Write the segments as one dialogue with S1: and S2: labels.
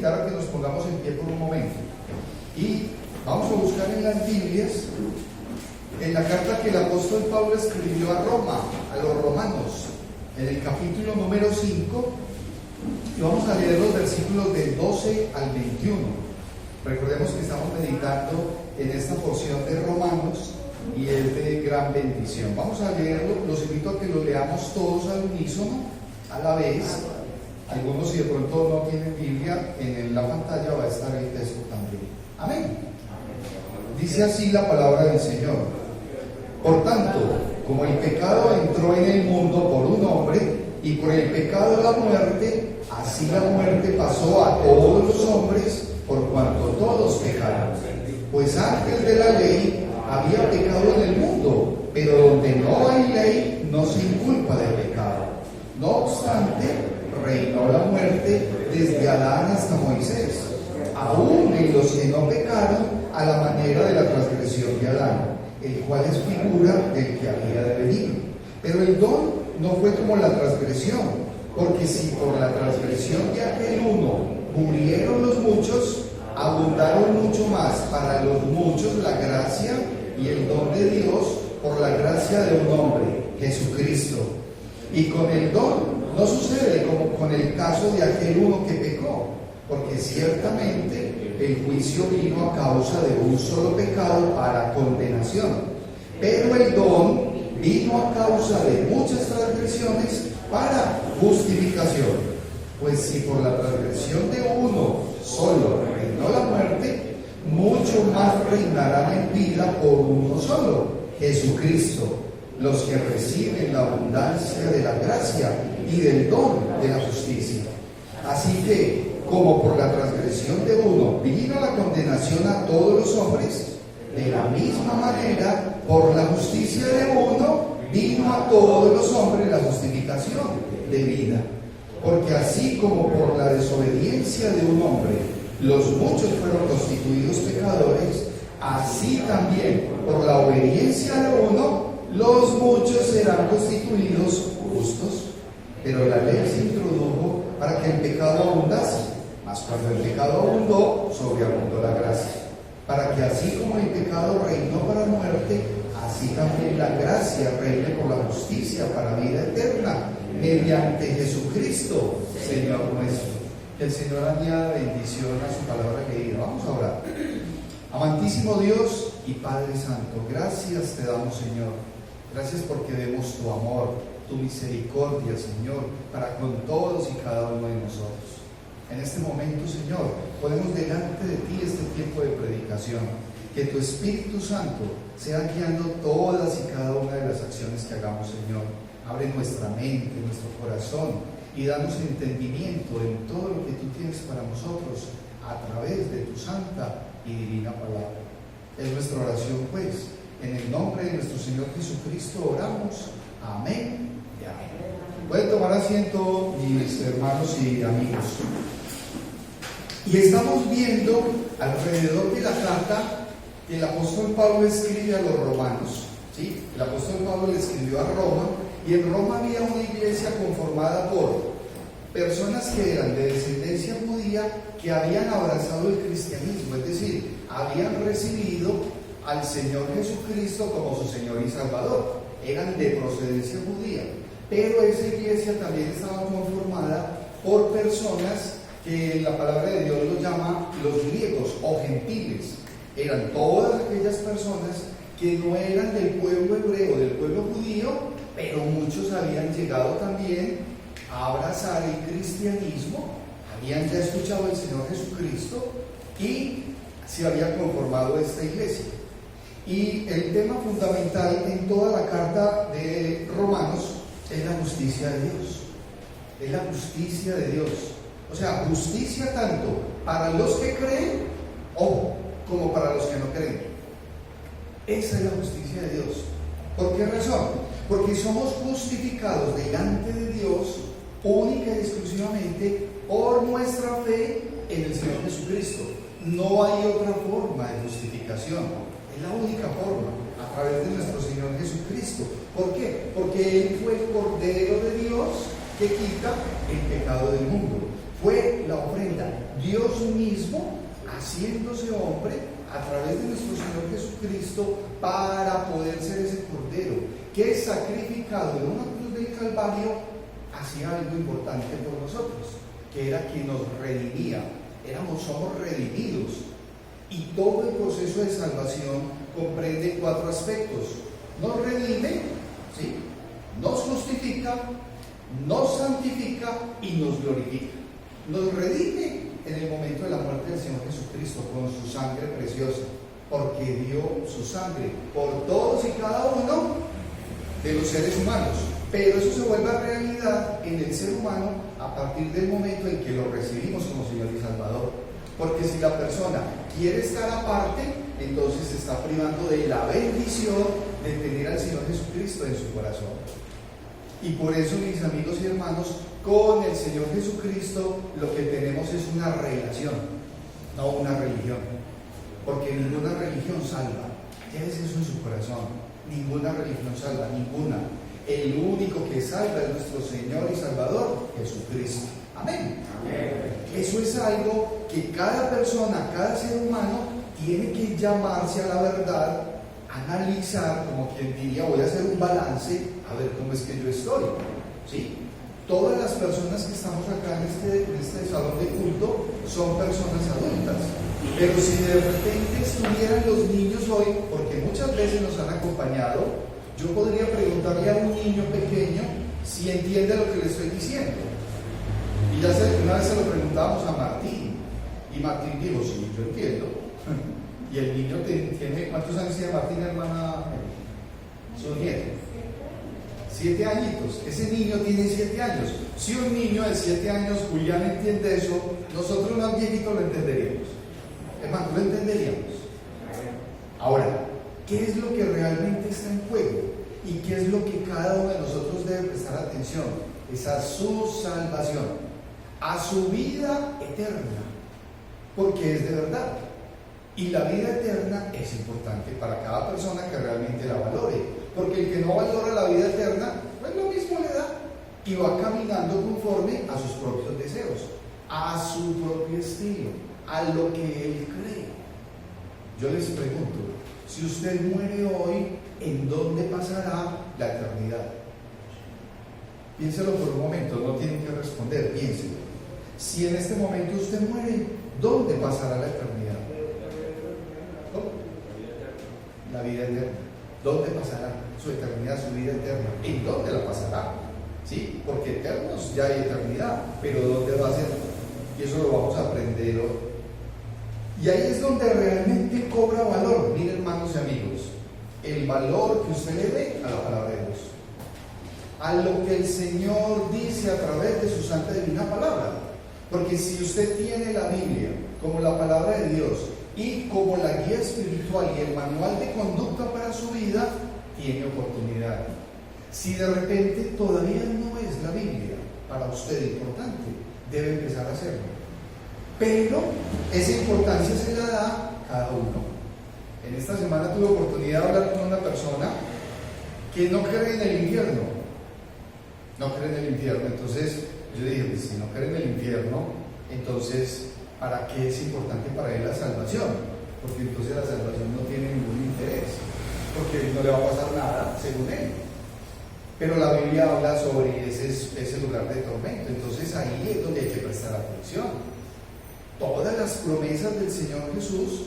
S1: invitar a que nos pongamos en pie por un momento y vamos a buscar en las Biblias, en la carta que el apóstol Pablo escribió a Roma, a los romanos, en el capítulo número 5, y vamos a leer los versículos del 12 al 21. Recordemos que estamos meditando en esta porción de Romanos y es de gran bendición. Vamos a leerlo, los invito a que lo leamos todos al unísono, a la vez. Algunos, si de pronto no tienen Biblia, en la pantalla va a estar el texto también. Amén. Dice así la palabra del Señor: por tanto, como el pecado entró en el mundo por un hombre, y por el pecado la muerte, así la muerte pasó a todos los hombres, por cuanto todos pecaron. Pues antes de la ley había pecado en el mundo, pero donde no hay ley no se inculpa de pecado. No obstante, reinó la muerte desde Adán hasta Moisés, aún en los que no pecaron a la manera de la transgresión de Adán, el cual es figura del que había de venir. Pero el don no fue como la transgresión, porque si por la transgresión de aquel uno murieron los muchos, abundaron mucho más para los muchos la gracia y el don de Dios por la gracia de un hombre, Jesucristo. Y con el don no sucede como con el caso de aquel uno que pecó, porque ciertamente el juicio vino a causa de un solo pecado para condenación, pero el don vino a causa de muchas transgresiones para justificación. Pues si por la transgresión de uno solo reinó la muerte, mucho más reinarán en vida por uno solo, Jesucristo, los que reciben la abundancia de la gracia y del don de la justicia. Así que, como por la transgresión de uno vino la condenación a todos los hombres, de la misma manera, por la justicia de uno, vino a todos los hombres la justificación de vida. Porque así como por la desobediencia de un hombre, los muchos fueron constituidos pecadores, así también por la obediencia de uno, los muchos serán constituidos justos. Pero la ley se introdujo para que el pecado abundase, mas cuando el pecado abundó, sobreabundó la gracia. Para que así como el pecado reinó para muerte, así también la gracia reine por la justicia para vida eterna, mediante Jesucristo, Señor nuestro. Que el Señor añada bendición a su palabra leída. Vamos a orar. Amantísimo Dios y Padre Santo, gracias te damos, Señor. Gracias porque vemos tu amor, tu misericordia, Señor, para con todos y cada uno de nosotros. En este momento, Señor, ponemos delante de ti este tiempo de predicación. Que tu Espíritu Santo sea guiando todas y cada una de las acciones que hagamos, Señor. Abre nuestra mente, nuestro corazón y danos entendimiento en todo lo que tú tienes para nosotros a través de tu santa y divina palabra. Es nuestra oración, pues. En el nombre de nuestro Señor Jesucristo oramos. Amén y amén. Pueden tomar asiento, mis hermanos y amigos. Y estamos viendo alrededor de la carta que el apóstol Pablo escribe a los romanos. ¿Sí? El apóstol Pablo le escribió a Roma, y en Roma había una iglesia conformada por personas que eran de descendencia judía, que habían abrazado el cristianismo, es decir, habían recibido al Señor Jesucristo como su Señor y Salvador. Eran de procedencia judía, pero esa iglesia también estaba conformada por personas que la palabra de Dios los llama los griegos o gentiles. Eran todas aquellas personas que no eran del pueblo hebreo, del pueblo judío, pero muchos habían llegado también a abrazar el cristianismo, habían ya escuchado al Señor Jesucristo y se había conformado esta iglesia. Y el tema fundamental en toda la carta de Romanos es la justicia de Dios. Es la justicia de Dios. O sea, justicia tanto para los que creen como para los que no creen. Esa es la justicia de Dios. ¿Por qué razón? Porque somos justificados delante de Dios única y exclusivamente por nuestra fe en el Señor Jesucristo. No hay otra forma de justificación. Es la única forma, a través de nuestro Señor Jesucristo. ¿Por qué? Porque Él fue el Cordero de Dios que quita el pecado del mundo. Fue la ofrenda. Dios mismo haciéndose hombre a través de nuestro Señor Jesucristo para poder ser ese Cordero que es sacrificado en una cruz del Calvario, hacía algo importante por nosotros, que era que nos redimía. Somos redimidos. Y todo el proceso de salvación comprende 4 aspectos. Nos redime, ¿sí? Nos justifica, nos santifica y nos glorifica. Nos redime en el momento de la muerte del Señor Jesucristo con su sangre preciosa, porque dio su sangre por todos y cada uno de los seres humanos. Pero eso se vuelve realidad en el ser humano a partir del momento en que lo recibimos como Señor y Salvador. Porque si la persona quiere estar aparte, entonces se está privando de la bendición de tener al Señor Jesucristo en su corazón. Y por eso, mis amigos y hermanos, con el Señor Jesucristo lo que tenemos es una relación, no una religión. Porque ninguna religión salva. Llévese eso en su corazón. Ninguna religión salva, ninguna. El único que salva es nuestro Señor y Salvador, Jesucristo. Amén. Amén. Eso es algo que cada persona, cada ser humano tiene que llamarse a la verdad, analizar, como quien diría, voy a hacer un balance, a ver cómo es que yo estoy. ¿Sí? Todas las personas que estamos acá en este salón de culto son personas adultas. Pero si de repente estuvieran los niños hoy, porque muchas veces nos han acompañado, yo podría preguntarle a un niño pequeño si entiende lo que le estoy diciendo. Y una vez se lo preguntábamos a Martín, y Martín dijo, sí, yo entiendo. Y el niño tiene, ¿cuántos años tiene Martín, hermana? Su nieto. 7 añitos. Ese niño tiene 7 años. Si un niño de 7 años, Julián, entiende eso, nosotros más viejitos lo entenderíamos. Hermano, lo entenderíamos. Ahora, ¿qué es lo que realmente está en juego? ¿Y qué es lo que cada uno de nosotros debe prestar atención? Es a su salvación, a su vida eterna, porque es de verdad. Y la vida eterna es importante para cada persona que realmente la valore, porque el que no valora la vida eterna, pues lo mismo le da y va caminando conforme a sus propios deseos, a su propio estilo, a lo que él cree. Yo les pregunto, si usted muere hoy, ¿en dónde pasará la eternidad? Piénselo por un momento, no tienen que responder, piénselo. Si en este momento usted muere, ¿dónde pasará la eternidad? ¿Cómo? La vida eterna. ¿Dónde pasará su eternidad, su vida eterna? ¿En dónde la pasará? ¿Sí? Porque eternos ya hay eternidad, pero ¿dónde va a ser? Y eso lo vamos a aprender hoy. Y ahí es donde realmente cobra valor. Miren, hermanos y amigos, el valor que usted le dé a la palabra de Dios, a lo que el Señor dice a través de su santa divina palabra. Porque si usted tiene la Biblia como la palabra de Dios y como la guía espiritual y el manual de conducta para su vida, tiene oportunidad. Si de repente todavía no es la Biblia para usted importante, debe empezar a hacerlo. Pero esa importancia se la da a cada uno. En esta semana tuve oportunidad de hablar con una persona que no cree en el infierno. No cree en el infierno. Entonces yo dije, pues, si no cree en el infierno, entonces ¿para qué es importante para él la salvación? Porque entonces la salvación no tiene ningún interés, porque no le va a pasar nada según él. Pero la Biblia habla sobre ese lugar de tormento. Entonces ahí es donde hay que prestar atención. Todas las promesas del Señor Jesús,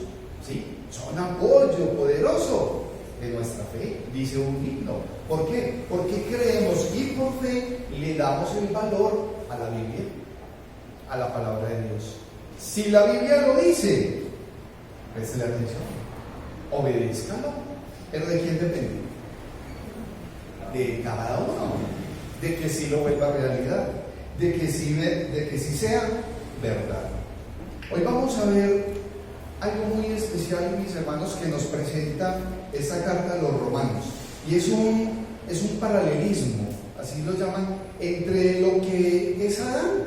S1: ¿sí?, son apoyo poderoso de nuestra fe, dice un himno. ¿Por qué? Porque creemos y por fe le damos el valor a la Biblia, a la palabra de Dios. Si la Biblia lo dice, préstele atención, obedézcalo. ¿Pero de quién depende? De cada uno, de que sí lo vuelva realidad, de que sí sea verdad. Hoy vamos a ver algo muy especial, mis hermanos, que nos presenta esta carta a los romanos. Y es un paralelismo, así lo llaman, entre lo que es Adán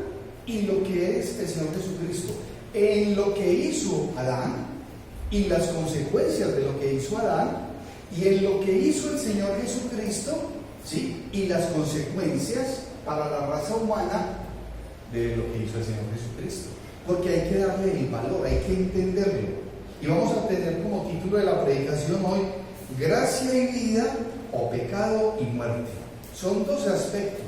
S1: y lo que es el Señor Jesucristo. En lo que hizo Adán y las consecuencias de lo que hizo Adán, y en lo que hizo el Señor Jesucristo, ¿sí?, y las consecuencias para la raza humana de lo que hizo el Señor Jesucristo, porque hay que darle el valor, hay que entenderlo. Y vamos a tener como título de la predicación hoy: gracia y vida, o pecado y muerte. Son dos aspectos.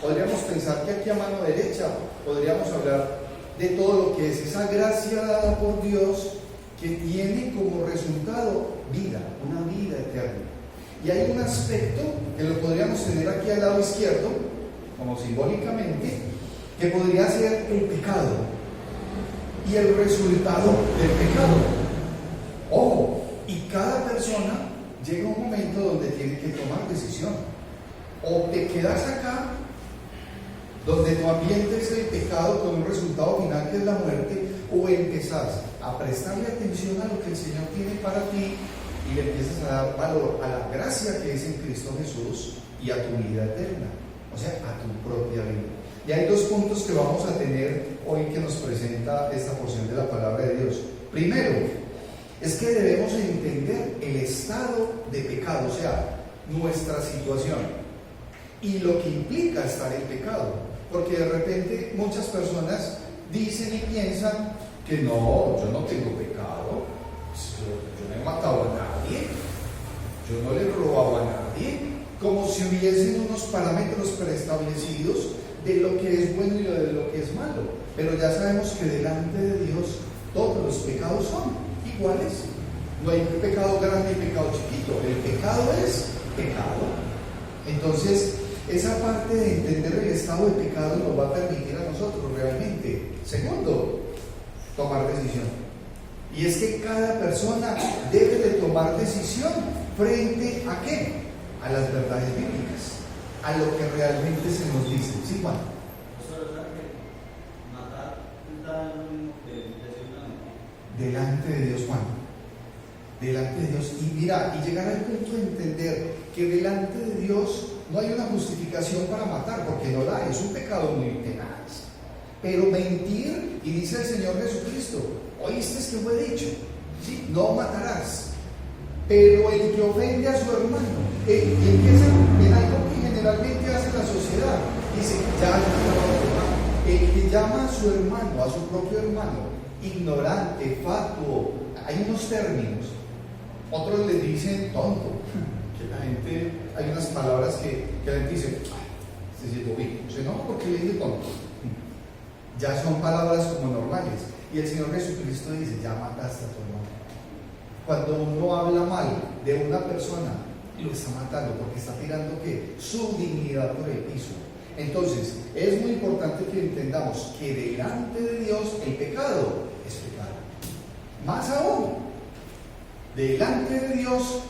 S1: Podríamos pensar que aquí a mano derecha podríamos hablar de todo lo que es esa gracia dada por Dios, que tiene como resultado vida, una vida eterna. Y hay un aspecto que lo podríamos tener aquí al lado izquierdo, como simbólicamente, que podría ser el pecado y el resultado del pecado. Ojo, y cada persona llega un momento donde tiene que tomar decisión. O te quedas acá, donde tu ambiente es el pecado con un resultado final que es la muerte, o empezás a prestarle atención a lo que el Señor tiene para ti y le empiezas a dar valor a la gracia que es en Cristo Jesús y a tu vida eterna, o sea, a tu propia vida. Y hay dos puntos que vamos a tener hoy que nos presenta esta porción de la palabra de Dios. Primero, es que debemos entender el estado de pecado, o sea, nuestra situación y lo que implica estar en pecado. Porque de repente muchas personas dicen y piensan que no, yo no tengo pecado, yo no he matado a nadie, yo no le he robado a nadie, como si hubiesen unos parámetros preestablecidos de lo que es bueno y de lo que es malo. Pero ya sabemos que delante de Dios todos los pecados son iguales. No hay pecado grande y pecado chiquito, el pecado es pecado. Entonces, esa parte de entender el estado de pecado nos va a permitir a nosotros realmente, segundo, tomar decisión. Y es que cada persona debe de tomar decisión frente a ¿qué? A las verdades bíblicas, a lo que realmente se nos dice. ¿Sí, Juan? Delante de Dios, Juan. Delante de Dios. Y mira, y llegar al punto de entender que delante de Dios no hay una justificación para matar, porque no la hay, es un pecado muy tenaz. Pero mentir, y dice el Señor Jesucristo, oíste que fue dicho, ¿sí? No matarás. Pero el que ofende a su hermano, y empieza en algo que generalmente hace la sociedad, dice, el que llama a su hermano, a su propio hermano, ignorante, fatuo, hay unos términos, otros le dicen tonto, que la gente, hay unas palabras que la gente dice, este sí es bobito, o sea, no, ¿por qué le dice tonto? Ya son palabras como normales, y el Señor Jesucristo dice, ya mataste a tu hermano. Cuando uno habla mal de una persona, lo está matando, porque está tirando ¿qué? Su dignidad por el piso. Entonces, es muy importante que entendamos que delante de Dios el pecado es pecado. Más aún, delante de Dios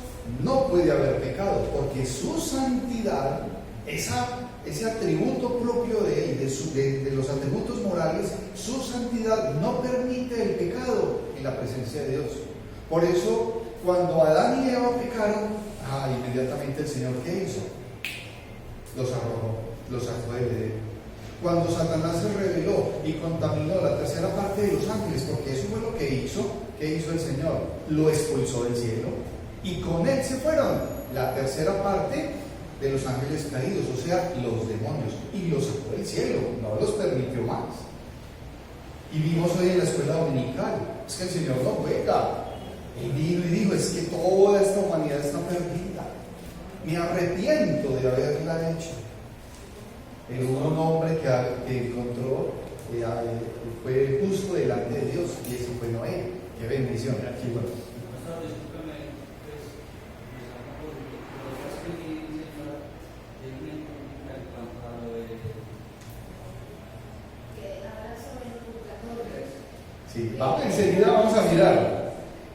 S1: no puede haber pecado, porque su santidad, ese atributo propio de él, de los atributos morales, su santidad no permite el pecado en la presencia de Dios. Por eso, cuando Adán y Eva pecaron, inmediatamente el Señor, ¿qué hizo? Los arrojó, los sacó del Edén. Cuando Satanás se rebeló y contaminó la tercera parte de los ángeles, porque eso fue lo que hizo, ¿qué hizo el Señor? Lo expulsó del cielo, y con él se fueron la tercera parte de los ángeles caídos, o sea, los demonios, y los sacó del cielo, no los permitió más. Y vimos hoy en la escuela dominical, es que el Señor no juega. Él vino y dijo, es que toda esta humanidad está perdida, me arrepiento de haberla hecho. Pero hubo un hombre que encontró, fue justo delante de Dios, y ese fue Noé. Qué bendición. Aquí, bueno. Sí, enseguida vamos a mirar.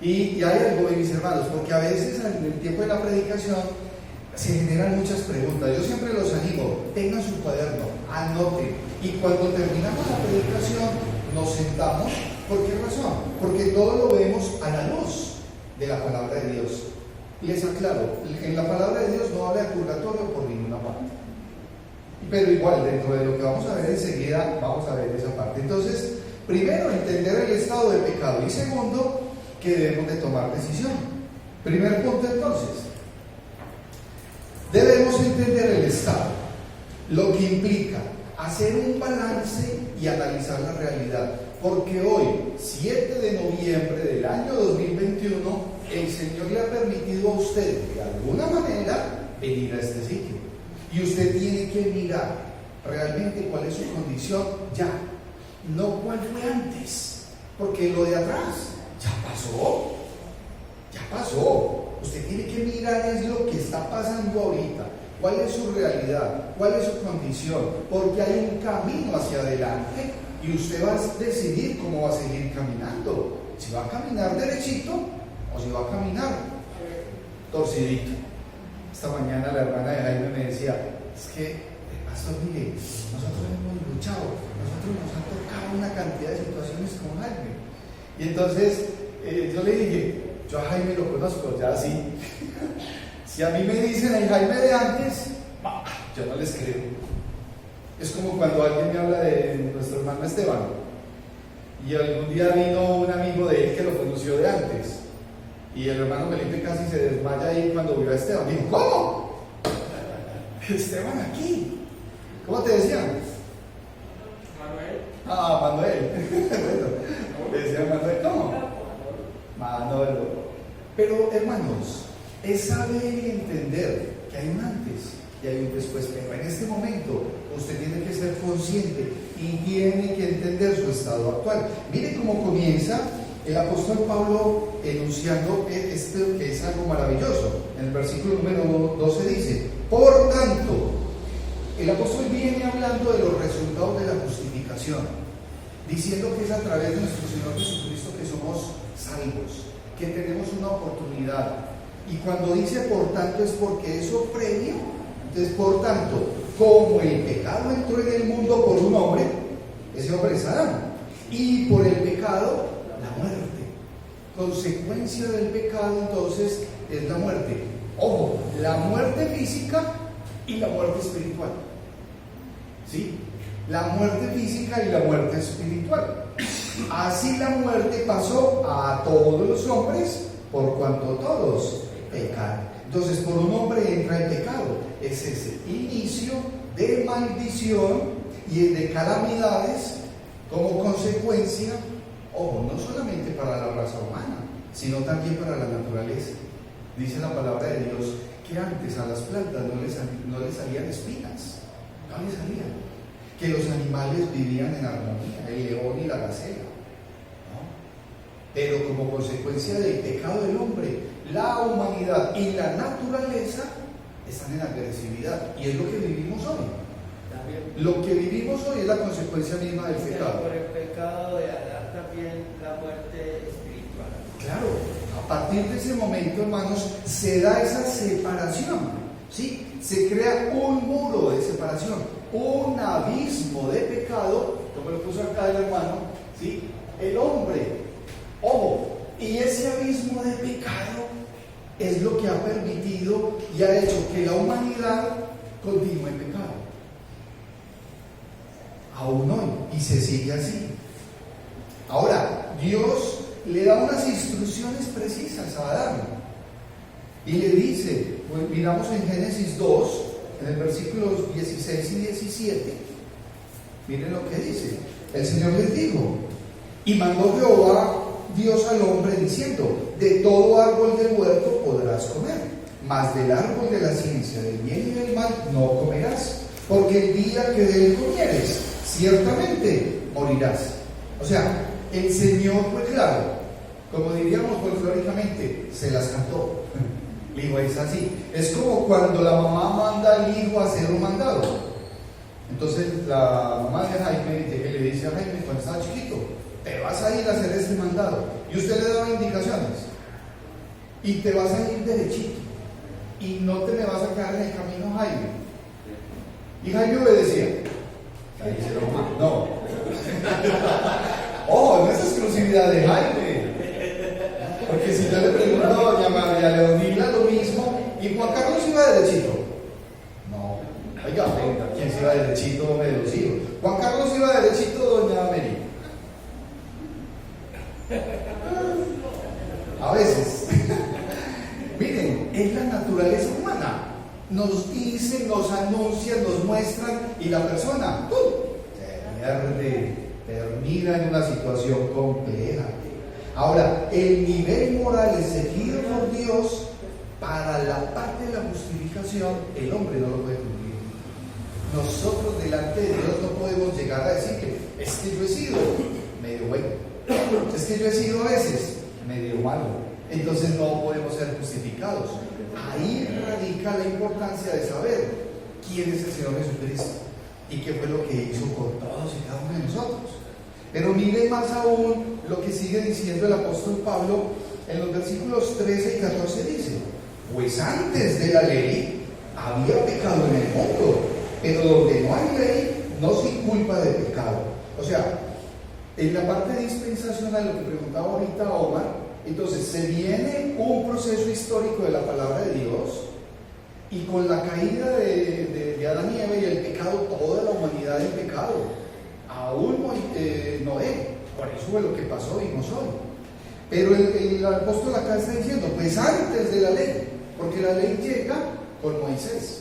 S1: Y hay algo, mis hermanos, porque a veces en el tiempo de la predicación se generan muchas preguntas. Yo siempre los animo, tengan su cuaderno, anoten, y cuando terminamos la predicación nos sentamos. ¿Por qué razón? Porque todo lo vemos a la luz de la palabra de Dios. Les aclaro, en la palabra de Dios no habla de purgatorio por ninguna parte, pero igual dentro de lo que vamos a ver enseguida vamos a ver esa parte. Entonces, primero, entender el estado de pecado, y segundo, que debemos de tomar decisión. Primer punto, entonces, debemos entender el estado, lo que implica hacer un balance y analizar la realidad. Porque hoy, 7 de noviembre del año 2021, el Señor le ha permitido a usted, de alguna manera, venir a este sitio. Y usted tiene que mirar realmente cuál es su condición ya, no cuál fue antes. Porque lo de atrás ya pasó. Ya pasó. Usted tiene que mirar es lo que está pasando ahorita. ¿Cuál es su realidad? ¿Cuál es su condición? Porque hay un camino hacia adelante y usted va a decidir cómo va a seguir caminando. Si va a caminar derechito o si va a caminar torcidito. Esta mañana la hermana de Jaime me decía, es que, pastor, mire, nosotros hemos luchado, nosotros nos han tocado una cantidad de situaciones con Jaime. Y entonces yo le dije, yo a Jaime lo conozco, ya así. Si a mí me dicen el Jaime de antes, yo no les creo. Es como cuando alguien me habla de nuestro hermano Esteban. Y algún día vino un amigo de él que lo conoció de antes. Y el hermano Felipe casi se desmaya ahí cuando vio a Esteban. Dijo, ¿cómo? Esteban aquí. ¿Cómo te decían? Manuel. Manuel. Bueno, le decían Manuel, ¿cómo? Manuel. Pero hermanos, es saber y entender que hay un antes y hay un después, pero en este momento usted tiene que ser consciente y tiene que entender su estado actual. Mire cómo comienza el apóstol Pablo enunciando esto, que es algo maravilloso. En el versículo número 12 dice, por tanto, el apóstol viene hablando de los resultados de la justificación, diciendo que es a través de nuestro Señor Jesucristo que somos salvos, que tenemos una oportunidad. Y cuando dice por tanto es porque eso previo. Entonces, por tanto, como el pecado entró en el mundo por un hombre, ese hombre es Adán, y por el pecado la muerte. Consecuencia del pecado entonces es la muerte. Ojo, la muerte física y la muerte espiritual. ¿Sí? La muerte física y la muerte espiritual. Así la muerte pasó a todos los hombres por cuanto todos pecaron. Entonces, por un hombre entra el pecado. Es ese inicio de maldición y de calamidades como consecuencia, ojo, no solamente para la raza humana, sino también para la naturaleza. Dice la palabra de Dios que antes a las plantas no les salían espinas, no les salían. Que los animales vivían en armonía, el león y la gacela, ¿no? Pero como consecuencia del pecado del hombre, la humanidad y la naturaleza están en agresividad, y es lo que vivimos hoy. Lo que vivimos hoy es la consecuencia misma del pecado.
S2: Por el pecado de Adán también la muerte espiritual.
S1: Claro, a partir de ese momento, hermanos, se da esa separación, ¿sí? Se crea un muro de separación, un abismo de pecado, como lo puso acá el hermano, ¿sí? El hombre, ojo, y ese abismo de pecado es lo que ha permitido y ha hecho que la humanidad continúe en pecado. Aún hoy, y se sigue así. Ahora, Dios le da unas instrucciones precisas a Adán y le dice, pues miramos en Génesis 2, en el versículos 16 y 17, miren lo que dice. El Señor les dijo, y mandó Jehová Dios al hombre diciendo, de todo árbol del huerto podrás comer, mas del árbol de la ciencia del bien y del mal no comerás, porque el día que de él comieres, ciertamente morirás. O sea, el Señor fue claro, como diríamos folclóricamente, se las cantó. Le digo, es así. Es como cuando la mamá manda al hijo a hacer un mandado. Entonces la mamá de Jaime le dice a Jaime cuando estaba chiquito, te vas a ir a hacer este mandado. Y usted le daba indicaciones. Y te vas a ir derechito. Y no te me vas a quedar en el camino, Jaime. Y Jaime obedecía. No. Oh, no es exclusividad de Jaime. Porque si yo le pregunto a doña María Leonila lo mismo, y Juan Carlos iba derechito. No. Oiga, ¿quién se iba derechito de los hijos? Juan Carlos iba derechito, doña Mary. A veces. Miren, es la naturaleza humana. Nos dicen, nos anuncian, nos muestran, y la persona pierde, termina en una situación compleja. Ahora, el nivel moral exigido por Dios para la parte de la justificación, el hombre no lo puede cumplir. Nosotros delante de Dios no podemos llegar a decir que es que yo he sido medio bueno, es que yo he sido a veces medio malo, entonces no podemos ser justificados. Ahí radica la importancia de saber quién es el Señor Jesucristo y qué fue lo que hizo con todos y cada uno de nosotros. Pero mire más aún lo que sigue diciendo el apóstol Pablo en los versículos 13 y 14. Dice: pues antes de la ley había pecado en el mundo, pero donde no hay ley no se inculpa de pecado. O sea, en la parte dispensacional, lo que preguntaba ahorita Omar, entonces se viene un proceso histórico de la palabra de Dios, y con la caída de Adán y Eva y el pecado, toda la humanidad en pecado, aún Noé, por eso fue lo que pasó, vimos hoy. Pero el apóstol acá está diciendo, pues antes de la ley, porque la ley llega con Moisés.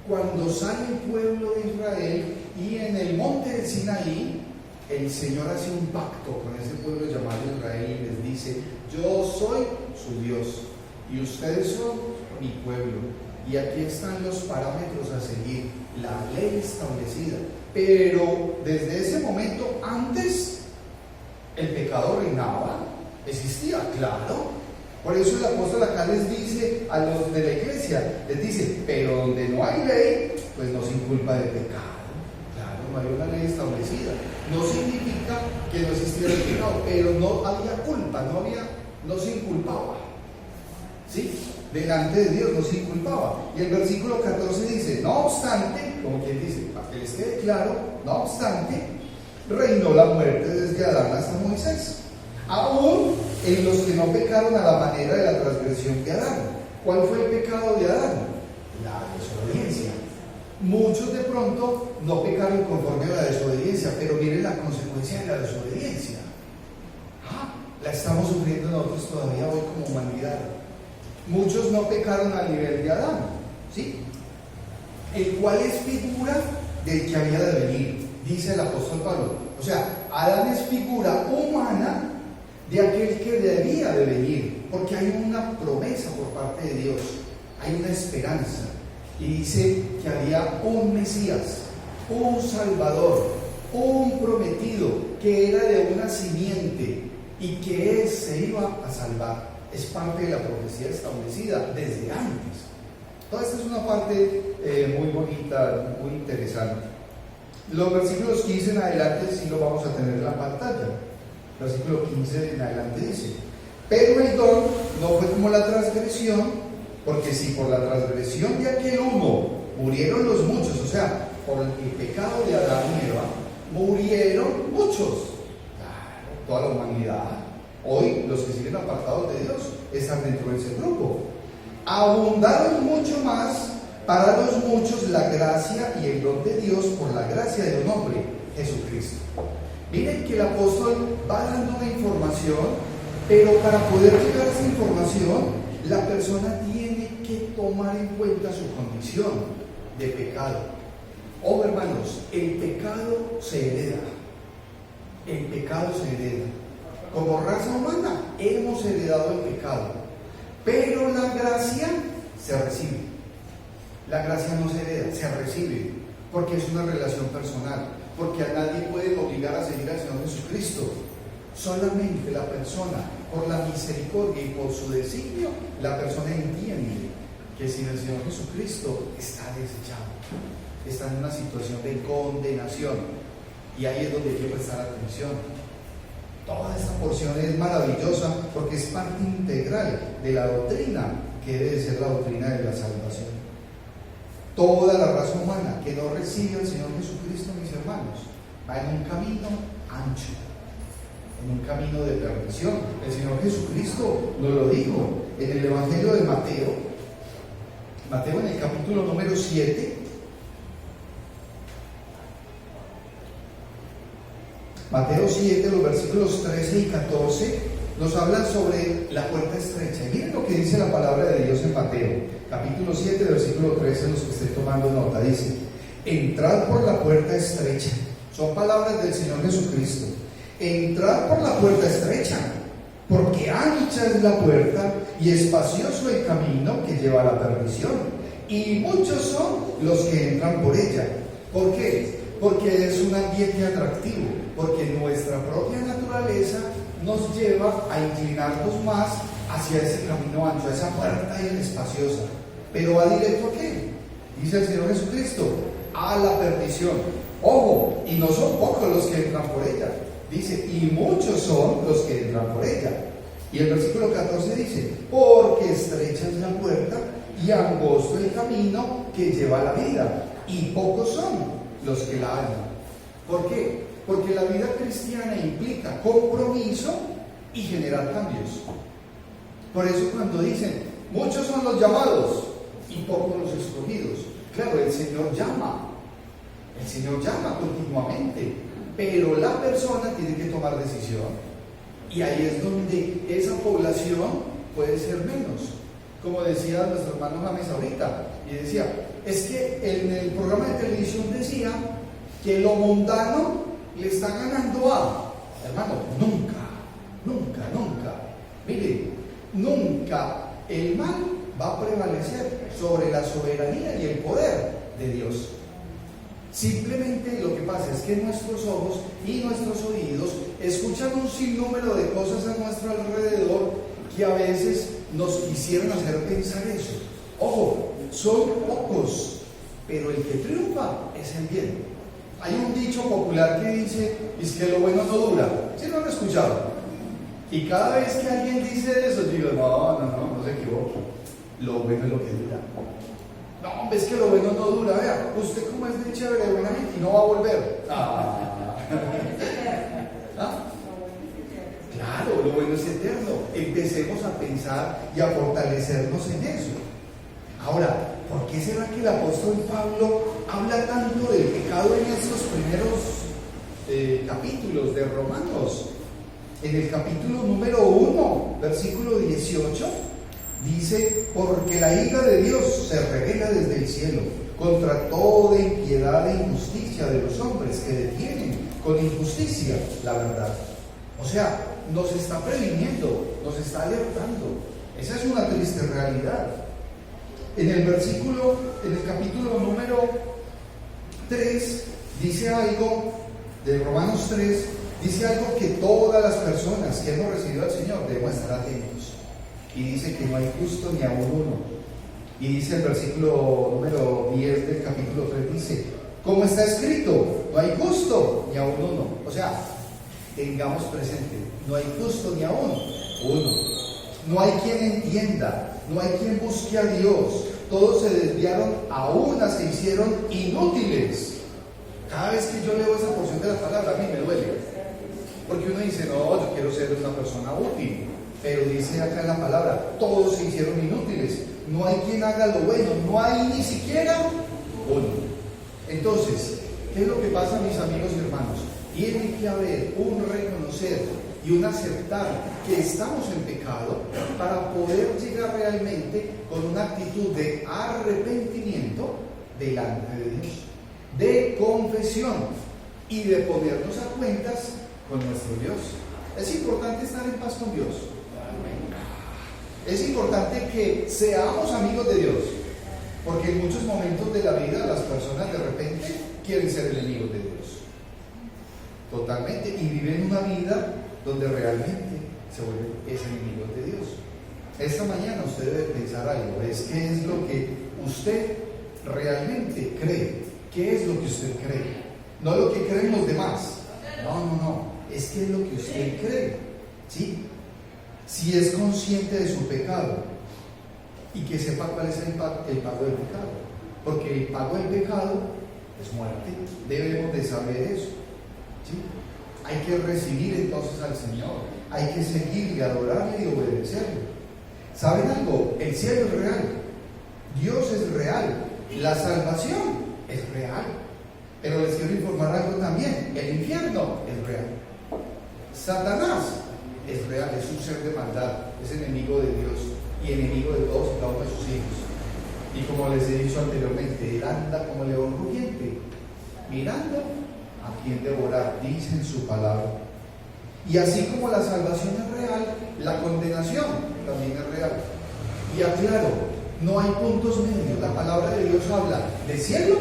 S1: Cuando sale el pueblo de Israel y en el monte de Sinaí, el Señor hace un pacto con ese pueblo llamado Israel y les dice: yo soy su Dios y ustedes son mi pueblo, y aquí están los parámetros a seguir, la ley establecida. Pero desde ese momento, antes, el pecado reinaba, existía, claro. Por eso el apóstol acá les dice a los de la iglesia, les dice: pero donde no hay ley, pues no se inculpa de pecado. Claro, no hay una ley establecida. No significa que no existiera el pecado, pero no había culpa, no se inculpaba. ¿Sí? Delante de Dios no se inculpaba. Y el versículo 14 dice: no obstante, como quien dice, para que les quede claro, no obstante, reinó la muerte desde Adán hasta Moisés, aún en los que no pecaron a la manera de la transgresión de Adán. ¿Cuál fue el pecado de Adán? La desobediencia. Muchos de pronto no pecaron conforme a la desobediencia, pero miren la consecuencia de la desobediencia. La estamos sufriendo nosotros todavía hoy como humanidad. Muchos no pecaron al nivel de Adán, ¿sí? El cual es figura del que había de venir, dice el apóstol Pablo. O sea, Adán es figura humana de aquel que debía de venir, porque hay una promesa por parte de Dios, hay una esperanza, y dice que había un Mesías, un Salvador, un prometido, que era de una simiente y que él se iba a salvar. Es parte de la profecía establecida desde antes. Toda esta es una parte muy bonita, muy interesante. Los versículos 15 en adelante sí lo vamos a tener en la pantalla. Versículo 15 en adelante dice: pero el don no fue como la transgresión, porque si por la transgresión de aquel uno murieron los muchos, o sea, por el pecado de Adán y Eva, murieron muchos. Claro, toda la humanidad. Hoy los que siguen apartados de Dios están dentro de ese grupo. Abundaron mucho más para los muchos la gracia y el don de Dios por la gracia de un hombre, Jesucristo. Miren que el apóstol va dando una información, pero para poder llegar a esa información, la persona tiene que tomar en cuenta su condición de pecado. Oh, hermanos, el pecado se hereda. El pecado se hereda. Como raza humana hemos heredado el pecado, pero la gracia se recibe. La gracia no se hereda, se recibe, porque es una relación personal, porque a nadie puede obligar a seguir al Señor Jesucristo. Solamente la persona, por la misericordia y por su designio, la persona entiende que sin el Señor Jesucristo está desechado, está en una situación de condenación, y ahí es donde hay que prestar atención. Toda esta porción es maravillosa porque es parte integral de la doctrina que debe ser la doctrina de la salvación. Toda la raza humana que no recibe al Señor Jesucristo, mis hermanos, va en un camino ancho, en un camino de perdición. El Señor Jesucristo nos lo dijo en el Evangelio de Mateo. Mateo, en el capítulo número 7, Mateo 7, los versículos 13 y 14 nos hablan sobre la puerta estrecha. Y miren lo que dice la palabra de Dios en Mateo, capítulo 7, versículo 13, los que estén tomando nota, dice: entrad por la puerta estrecha, Son palabras del Señor Jesucristo. Entrad por la puerta estrecha, porque ancha es la puerta y espacioso el camino que lleva a la perdición, y muchos son los que entran por ella. ¿Por qué? Porque es un ambiente atractivo, porque nuestra propia naturaleza nos lleva a inclinarnos más hacia ese camino ancho, a esa puerta y espaciosa. Pero va directo a qué? Dice el Señor Jesucristo, a la perdición. Ojo, y no son pocos los que entran por ella. Dice, y muchos son los que entran por ella. Y el versículo 14 dice, porque estrecha es la puerta y angosto el camino que lleva a la vida, y pocos son los que la hallan. ¿Por qué? Porque la vida cristiana implica compromiso y generar cambios. Por eso cuando dicen, muchos son los llamados y pocos los escogidos. Claro, el Señor llama continuamente, pero la persona tiene que tomar decisión. Y ahí es donde esa población puede ser menos. Como decía nuestro hermano James ahorita, y decía, es que en el programa de televisión decía que lo mundano le está ganando a, hermano, nunca. Mire, nunca el mal va a prevalecer sobre la soberanía y el poder de Dios. Simplemente lo que pasa es que nuestros ojos y nuestros oídos escuchan un sinnúmero de cosas a nuestro alrededor que a veces nos quisieran hacer pensar eso. Ojo, son pocos, pero el que triunfa es el bien. Hay un dicho popular que dice, es que lo bueno no dura. ¿Sí lo han escuchado? Y cada vez que alguien dice eso, digo, no se equivoque. Lo bueno es lo que dura. No, hombre, es que lo bueno no dura. Vea, usted como es de chévere, buena gente, y no va a volver. Claro, lo bueno es eterno. Empecemos a pensar y a fortalecernos en eso. Ahora, ¿por qué será que el apóstol Pablo habla tanto del pecado en estos primeros capítulos de Romanos? En el capítulo número 1, versículo 18, dice, porque la ira de Dios se revela desde el cielo contra toda impiedad e injusticia de los hombres que detienen con injusticia la verdad. O sea, nos está previniendo, nos está alertando. Esa es una triste realidad. En el capítulo número 3, dice algo, de Romanos 3, dice algo que todas las personas que hemos recibido al Señor debemos estar atentos. Y dice que no hay justo ni aún uno. Y dice el versículo número 10 del capítulo 3, dice, como está escrito, no hay justo ni aún uno. O sea, tengamos presente, no hay justo ni aún uno. No hay quien entienda, no hay quien busque a Dios. Todos se desviaron, a una se hicieron inútiles. Cada vez que yo leo esa porción de la palabra, a mí me duele. Porque uno dice, no, yo quiero ser una persona útil. Pero dice acá en la palabra, todos se hicieron inútiles. No hay quien haga lo bueno, no hay ni siquiera uno. Entonces, ¿qué es lo que pasa, mis amigos y hermanos? Tiene que haber un reconocer y un aceptar que estamos en pecado para poder llegar realmente con una actitud de arrepentimiento delante de Dios, de confesión y de ponernos a cuentas con nuestro Dios. Es importante estar en paz con Dios. Es importante que seamos amigos de Dios, porque en muchos momentos de la vida las personas de repente quieren ser enemigos de Dios. Totalmente, y viven una vida donde realmente se vuelven enemigos de Dios. Esta mañana usted debe pensar algo, es qué es lo que usted realmente cree, qué es lo que usted cree, no lo que creen los demás, no, es qué es lo que usted cree, ¿sí? Si es consciente de su pecado y que sepa cuál es el pago del pecado, porque el pago del pecado es muerte, debemos de saber eso, ¿sí? Hay que recibir entonces al Señor, hay que seguirle, adorarle y obedecerle. ¿Saben algo? El cielo es real, Dios es real, la salvación es real, pero les quiero informar algo también, el infierno es real, Satanás es real, es un ser de maldad, es enemigo de Dios y enemigo de todos y cada uno de sus hijos. Y como les he dicho anteriormente, él anda como león rugiente, mirando a quien devorar, dice en su palabra. Y así como la salvación es real, la condenación también es real. Y aclaro, no hay puntos medios. La palabra de Dios habla de cielo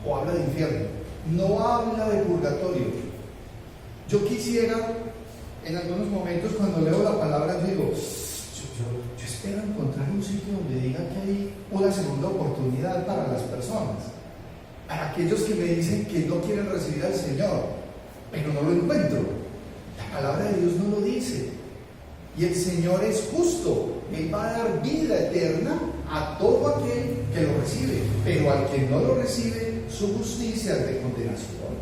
S1: o habla de infierno. No habla de purgatorio. Yo quisiera, en algunos momentos cuando leo la palabra, yo digo, yo espero encontrar un sitio donde diga que hay una segunda oportunidad para las personas. Para aquellos que me dicen que no quieren recibir al Señor, pero no lo encuentro. La palabra de Dios no lo dice. Y el Señor es justo. Él va a dar vida eterna a todo aquel que lo recibe. Pero al que no lo recibe, su justicia es de condenación.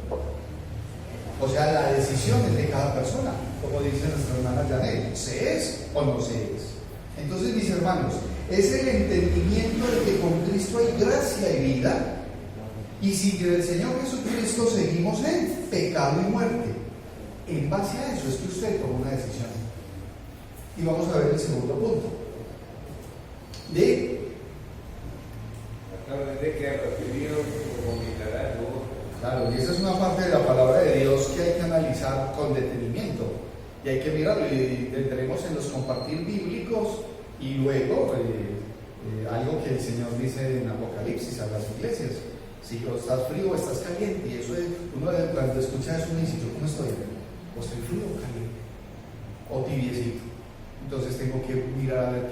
S1: O sea, la decisión es de cada persona. Como dice nuestra hermana Janet, ¿se es o no se es? Entonces, mis hermanos, es el entendimiento de que con Cristo hay gracia y vida. Y sin el Señor Jesucristo seguimos en pecado y muerte. En base a eso es que usted toma una decisión. Y vamos a ver el segundo punto.
S3: De que recibió vomitará luego.
S1: Claro, y esa es una parte de la palabra de Dios que hay que analizar con detenimiento. Y hay que mirarlo, y entremos en los compartir bíblicos y luego algo que el Señor dice en Apocalipsis a las iglesias. Si estás frío o estás caliente, y eso es, uno cuando escucha eso me dice, ¿yo cómo estoy? ¿O estoy frío o caliente? ¿O tibiecito? Entonces tengo que mirar a ver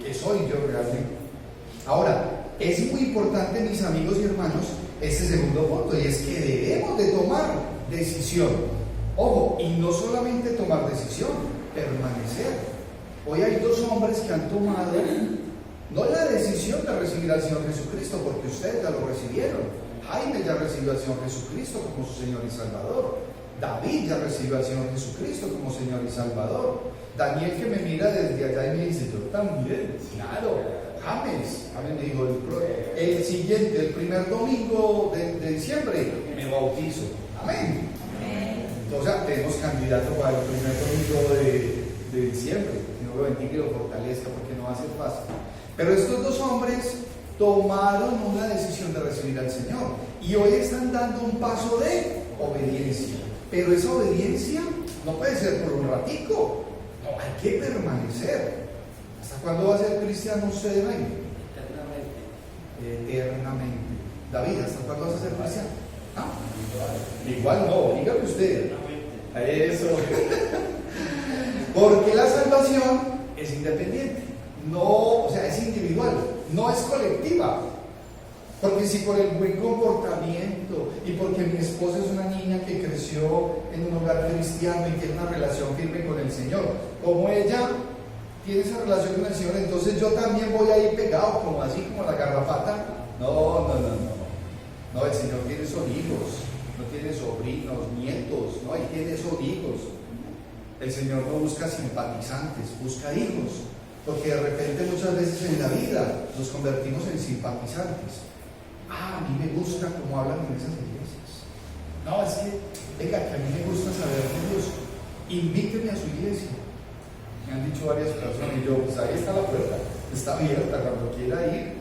S1: qué soy yo realmente. Ahora, es muy importante, mis amigos y hermanos, este segundo punto, y es que debemos de tomar decisión. Ojo, y no solamente tomar decisión, permanecer. Hoy hay dos hombres que han tomado no la decisión de recibir al Señor Jesucristo, porque ustedes ya lo recibieron. Jaime ya recibió al Señor Jesucristo como su Señor y Salvador. David ya recibió al Señor Jesucristo como Señor y Salvador. Daniel, que me mira desde allá y me dice, yo también, claro. James me dijo, el siguiente, el primer domingo de diciembre, me bautizo. Amén. O sea, tenemos candidato para el primer domingo de diciembre. Señor lo bendiga y lo fortalezca, porque no va a ser fácil. Pero estos dos hombres tomaron una decisión de recibir al Señor y hoy están dando un paso de obediencia. Pero esa obediencia no puede ser por un ratico, no, hay que permanecer. ¿Hasta cuándo va a ser cristiano usted, Jaime? Eternamente. David, ¿hasta cuándo vas a ser cristiano? ¿No? Igual no, dígame usted. Eso. Porque la salvación es independiente. No, o sea, es individual, no es colectiva. Porque si por el buen comportamiento y porque mi esposa es una niña que creció en un hogar cristiano y tiene una relación firme con el Señor, como ella tiene esa relación con el Señor, entonces yo también voy a ir pegado, como así, como la garrapata. No. No, el Señor tiene son hijos, no tiene sobrinos, nietos, no, Él tiene son hijos. El Señor no busca simpatizantes, busca hijos. Porque de repente muchas veces en la vida nos convertimos en simpatizantes. A mí me gusta cómo hablan en esas iglesias. No, es que, venga, que a mí me gusta saber de Dios. Invíteme a su iglesia. Me han dicho varias personas y yo, pues ahí está la puerta, está abierta cuando quiera ir.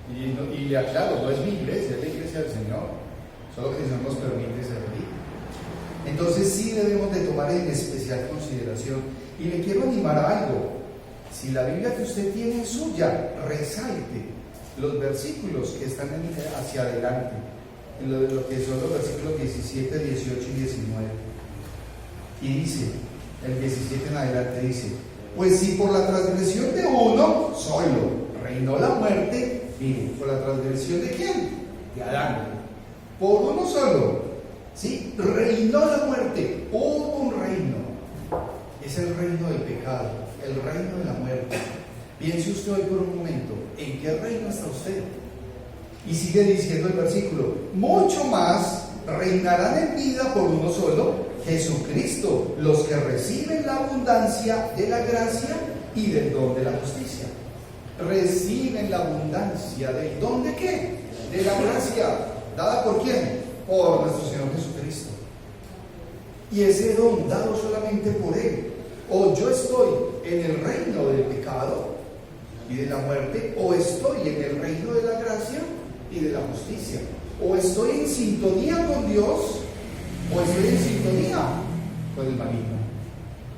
S1: Y le aclaro, no es mi iglesia, es la iglesia del Señor. Solo que el Señor nos permite servir. Entonces sí debemos de tomar en especial consideración. Y le quiero animar a algo. Si la Biblia que usted tiene es suya, resalte los versículos que están hacia adelante, en lo que son los versículos 17, 18 y 19. Y dice, el 17 en adelante dice, pues si por la transgresión de uno solo reinó la muerte, mire, ¿por la transgresión de quién? De Adán. Por uno solo, ¿sí? Reinó la muerte, hubo un reino. Es el reino del pecado, el reino de la muerte. Piense usted hoy por un momento, ¿en qué reino está usted? Y sigue diciendo el versículo, mucho más reinarán en vida por uno solo, Jesucristo, los que reciben la abundancia de la gracia y del don de la justicia. Reciben la abundancia del don de qué? De la gracia, ¿dada por quién? Por nuestro Señor Jesucristo. Y ese don dado solamente por Él. O yo estoy en el reino del pecado y de la muerte, o estoy en el reino de la gracia y de la justicia. O estoy en sintonía con Dios, o estoy en sintonía con el maligno.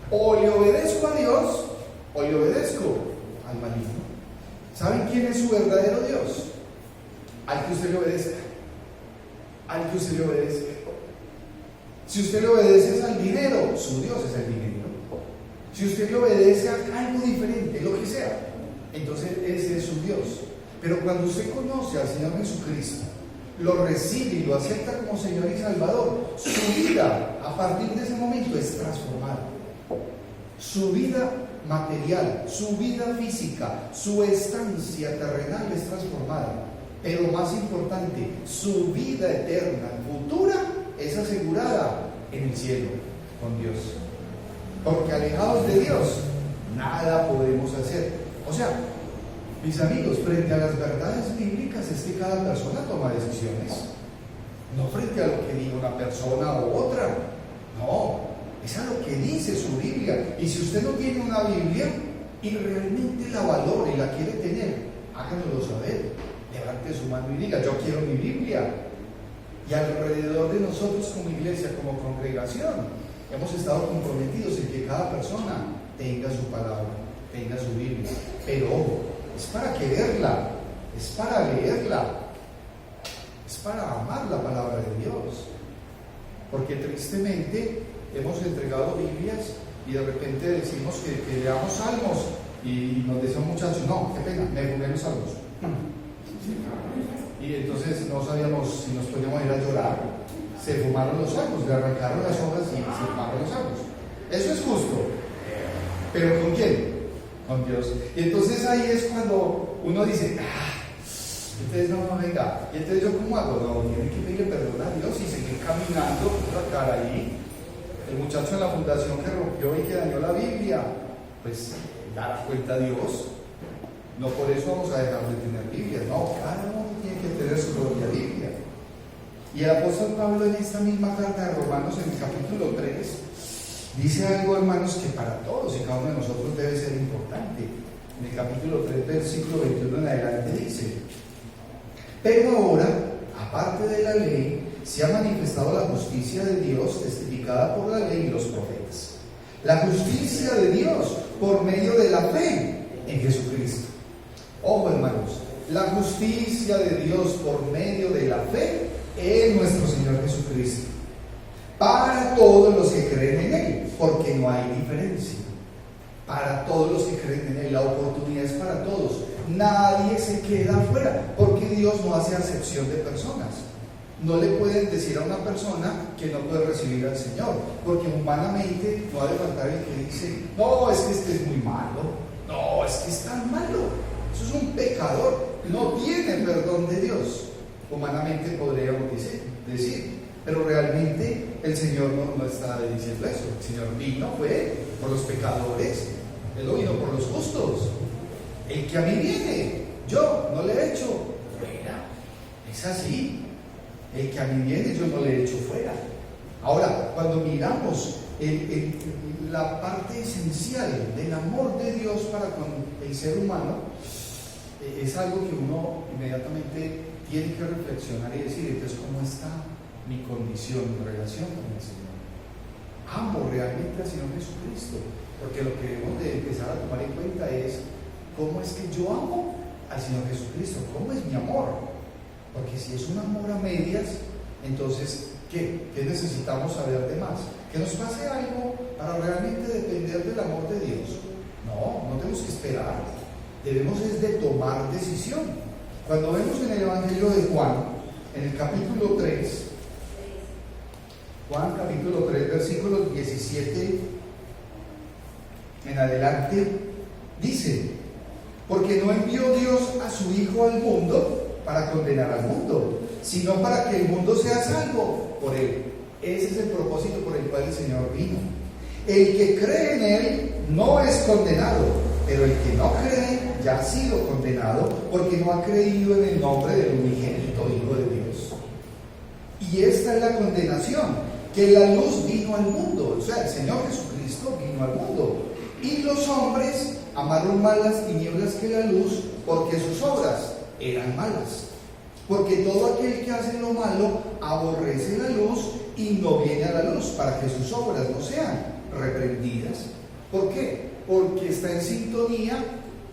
S1: O le obedezco a Dios, o le obedezco al maligno. ¿Saben quién es su verdadero Dios? Al que usted le obedezca. Al que usted le obedezca. Si usted le obedece al dinero, su Dios es el dinero. Si usted le obedece a algo diferente, lo que sea, entonces ese es su Dios. Pero cuando usted conoce al Señor Jesucristo, lo recibe y lo acepta como Señor y Salvador, su vida a partir de ese momento es transformada. Su vida material, su vida física, su estancia terrenal es transformada. Pero más importante, su vida eterna, futura, es asegurada en el cielo con Dios. Porque alejados de Dios, nada podemos hacer. O sea, mis amigos, frente a las verdades bíblicas es que cada persona toma decisiones. No frente a lo que diga una persona u otra. No, es a lo que dice su Biblia. Y si usted no tiene una Biblia y realmente la valora y la quiere tener, háganoslo saber. Levante su mano y diga: yo quiero mi Biblia. Y alrededor de nosotros como iglesia, como congregación, hemos estado comprometidos en que cada persona tenga su palabra, tenga su Biblia. Pero es para quererla, es para leerla, es para amar la palabra de Dios. Porque tristemente hemos entregado Biblias y de repente decimos que leamos salmos y nos decía un muchacho: no, qué pena, me fumé los salmos. Y entonces no sabíamos si nos podíamos ir a llorar. Se fumaron los salmos, le arrancaron las hojas y se fumaron los salmos. Eso es justo. ¿Pero con quién? Con Dios. Y entonces ahí es cuando uno dice: entonces no, venga, ¿y entonces yo cómo hago? No, tiene que pedirle perdón a Dios y seguir caminando con la cara ahí. El muchacho en la fundación que rompió y que dañó la Biblia, pues dará cuenta a Dios. No por eso vamos a dejar de tener Biblia, no, cada uno tiene que tener su propia Biblia. Y el apóstol Pablo en esta misma carta de Romanos, en el capítulo 3, dice algo, hermanos, que para todos y cada uno de nosotros debe ser importante. En el capítulo 3, versículo 21 en adelante dice: pero ahora, aparte de la ley, se ha manifestado la justicia de Dios testificada por la ley y los profetas. La justicia de Dios por medio de la fe en Jesucristo. Ojo, hermanos, la justicia de Dios por medio de la fe en nuestro Señor Jesucristo, para todos los que creen en Él, porque no hay diferencia. Para todos los que creen en Él, la oportunidad es para todos. Nadie se queda afuera, porque Dios no hace acepción de personas. No le pueden decir a una persona que no puede recibir al Señor, porque humanamente no ha de faltar el que dice: no, es que este es muy malo, no, es que es tan malo, eso es un pecador, no tiene perdón de Dios. Humanamente podríamos decir, pero realmente el Señor no está diciendo eso. El Señor vino, fue por los pecadores, Él no vino por los justos. El que a mí viene, yo no le he hecho fuera. Es así. El que a mí viene, yo no le he hecho fuera. Ahora, cuando miramos la parte esencial del amor de Dios para con el ser humano, es algo que uno inmediatamente tiene que reflexionar y decir: entonces, ¿cómo está mi condición, mi relación con el Señor? ¿Amo realmente al Señor Jesucristo? Porque lo que debemos de empezar a tomar en cuenta es: ¿cómo es que yo amo al Señor Jesucristo? ¿Cómo es mi amor? Porque si es un amor a medias, entonces, ¿qué necesitamos saber de más? ¿Que nos pase algo para realmente depender del amor de Dios? No tenemos que esperar. Debemos es de tomar decisión. Cuando vemos en el Evangelio de Juan, en el capítulo 3, Juan capítulo 3, versículos 17 en adelante, dice: porque no envió Dios a su Hijo al mundo para condenar al mundo, sino para que el mundo sea salvo por Él. Ese es el propósito por el cual el Señor vino. El que cree en Él no es condenado, pero el que no cree ya ha sido condenado, porque no ha creído en el nombre del unigénito Hijo de Dios. Y esta es la condenación, que la luz vino al mundo. O sea, el Señor Jesucristo vino al mundo, y los hombres amaron más las tinieblas que la luz, porque sus obras eran malas. Porque todo aquel que hace lo malo aborrece la luz y no viene a la luz para que sus obras no sean reprendidas. ¿Por qué? Porque está en sintonía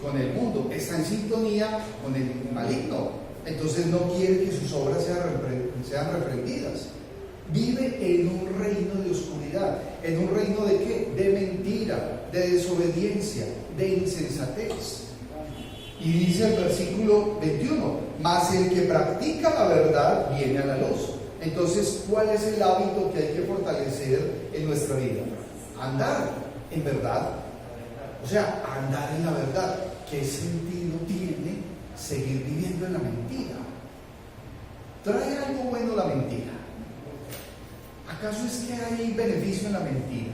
S1: con el mundo, está en sintonía con el maligno. Entonces no quiere que sus obras sean reprendidas. Vive en un reino de oscuridad. ¿En un reino de qué? De mentira, de desobediencia, de insensatez. Y dice el versículo 21, mas el que practica la verdad viene a la luz. Entonces, ¿cuál es el hábito que hay que fortalecer en nuestra vida? Andar en verdad. O sea, andar en la verdad. ¿Qué sentido tiene seguir viviendo en la mentira? ¿Trae algo bueno la mentira? ¿Acaso es que hay beneficio en la mentira?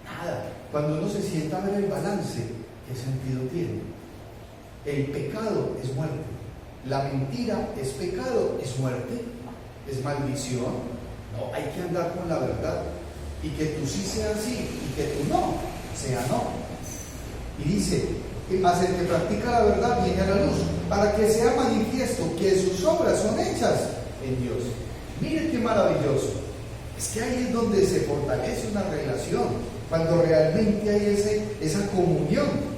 S1: Nada. Cuando uno se sienta a ver el balance, ¿qué sentido tiene? El pecado es muerte. La mentira es pecado, es muerte, es maldición. No, hay que andar con la verdad. Y que tú sí sea sí y que tú no, sea no. Y dice, mas el que practica la verdad viene a la luz, para que sea manifiesto que sus obras son hechas en Dios. Mire qué maravilloso. Es que ahí es donde se fortalece una relación, cuando realmente hay esa comunión.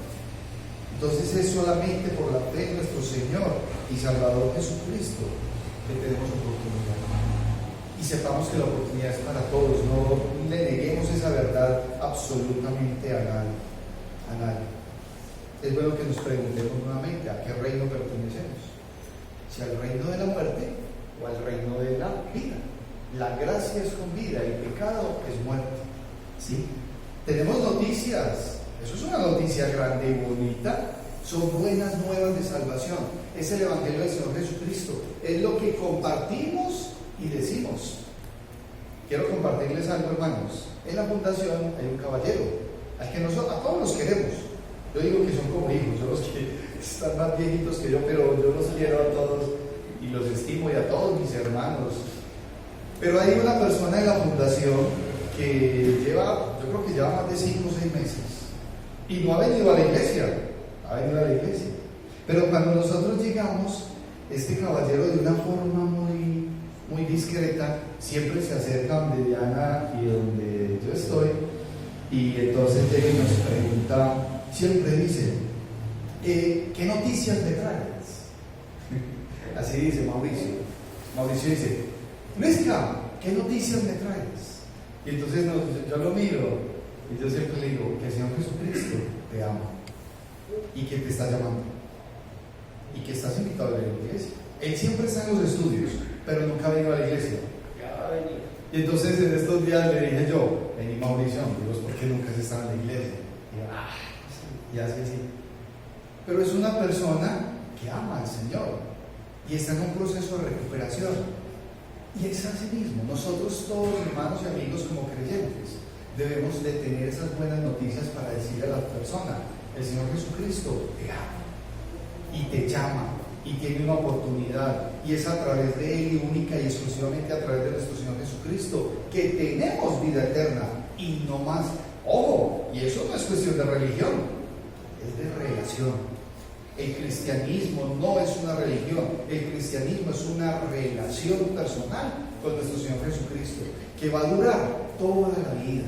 S1: Entonces es solamente por la fe en nuestro Señor y Salvador Jesucristo que tenemos oportunidad. Y sepamos que la oportunidad es para todos, no le neguemos esa verdad absolutamente a nadie. Es bueno que nos preguntemos nuevamente a qué reino pertenecemos. Si al reino de la muerte o al reino de la vida. La gracia es con vida, el pecado es muerte. ¿Sí? Tenemos noticias. Eso es una noticia grande y bonita. Son buenas nuevas de salvación. Es el Evangelio del Señor Jesucristo. Es lo que compartimos y decimos. Quiero compartirles algo, hermanos. En la fundación hay un caballero al que nosotros, a todos los queremos. Yo digo que son como hijos, son los que están más viejitos que yo, pero yo los quiero a todos y los estimo, y a todos mis hermanos. Pero hay una persona en la fundación que yo creo que lleva más de 5 o 6 meses y no ha venido a la iglesia. Pero cuando nosotros llegamos, este caballero, de una forma muy, muy discreta, siempre se acerca donde Diana y donde yo estoy, y entonces llega y nos pregunta, siempre dice, ¿qué noticias me traes? Así dice Mauricio. Mauricio dice, Luisca, ¿qué noticias me traes? Y entonces yo lo miro y yo siempre le digo, que el Señor Jesucristo te ama y que te está llamando y que estás invitado a la iglesia. Él siempre está en los estudios, pero nunca ha venido a la iglesia. Y entonces en estos días le dije yo, vení Mauricio, Dios, ¿por qué nunca has estado en la iglesia? Y así. Pero es una persona que ama al Señor y está en un proceso de recuperación. Y es así mismo, nosotros todos, hermanos y amigos, como creyentes, debemos de tener esas buenas noticias para decirle a la persona, el Señor Jesucristo te ama y te llama y tiene una oportunidad, y es a través de Él, y única y exclusivamente a través de nuestro Señor Jesucristo, que tenemos vida eterna y no más. Ojo, y eso no es cuestión de religión, es de relación. El cristianismo no es una religión, el cristianismo es una relación personal con nuestro Señor Jesucristo, que va a durar toda la vida,